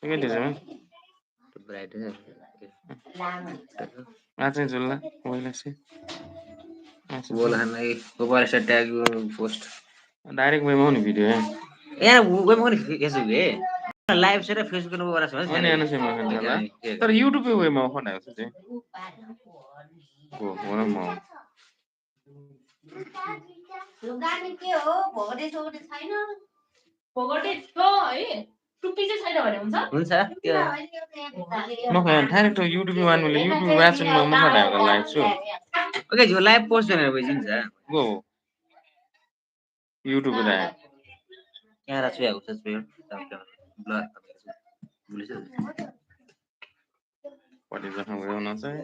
के त्यसमा ब्राइट आजै जुल्ला ओइलासे बोल हनै ऊपर से टैग पोस्ट डाइरेक्ट वेमा हुने भिडियो है यहाँ वेब पनि फेसबुक है लाइभ से फेसबुक नो वाला समझ अनि आने से मखन जाला तर युट्युब पे वेमा खनायो छ चाहिँ हो न म लुगानी के हो भोगटे छोटे छैन भोगटे छ है टुप्पी चाहिँ छैन भने हुन्छ हुन्छ त्यो म डाइरेक्ट युट्युब वान मैले युट्युब वाचन म खनायो लाइभ छु ओके जो लाइभ पोस्ट गरेर भइदिन्छ गो युट्युब रे यहाँ राख्छु या उस पे ब्लर बुलिस पटि जखा भयो न चाहिँ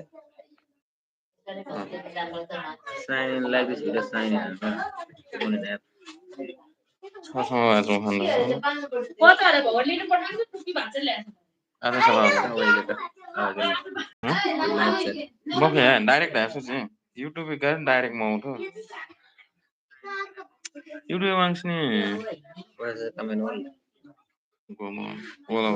sign in like this video sign in on app छ वाचन खन्नु पचाले भोगट लिनु पर्छ टुप्पी भान्छ ल्याछ आधा सभा ओइले त बके डाइरेक्ट आएको चाहिँ युट्युब पे गएर डाइरेक्ट म उठो युट्युब वांग्स नि पैसा कमेन्ट गर्नु गोम ओला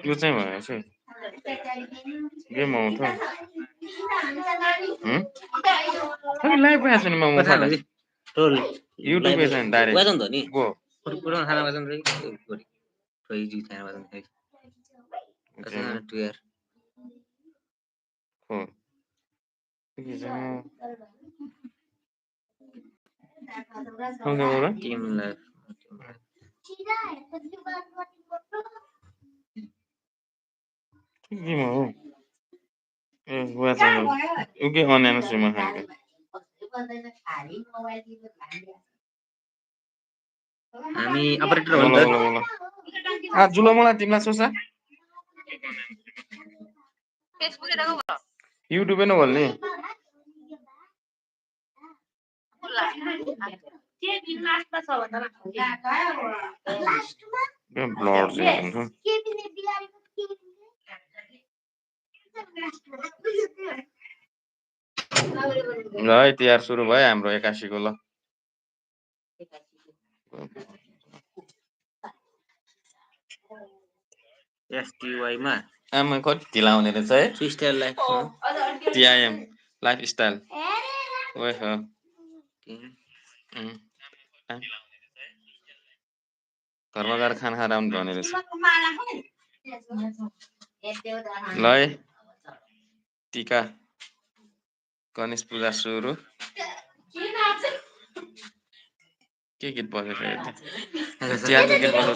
यो चाहिँ भयो चाहिँ गेम आउँछ खै लाइभ आएछ नि म कथा खडा टोल युट्युब पे चाहिँ डाइरेक्ट वजन त नि गो पुरानो खाना वजन रे कोही जी खाना वजन है अच्छा टु यार हो के चाहिँ टिम लाइफ के हो ए वाचन उके अनलाइन सुमा खान्छ हामी अपरेटर हो नि त आ जुलो मलाई तिमीलाई सोचा फेसबुक हेरेको भयो युट्युब न बोल्ने के दिन लास्टमा छ भन्दा ब्लर चाहिँ हुन्छ ल है तिहार सुरु भयो हाम्रो 81 को ल एसटीवाई मा आमा कति ढिला हुने रहेछ है फ्री स्टाइल लाइफ टिआइएम लाइफ स्टाइल ओए हो घरमा गएर खाना खाएर आउनु भने रहेछ ल है टीका गणेश पूजा सुरु के गीत बजेको तिहारको गीत बजाउ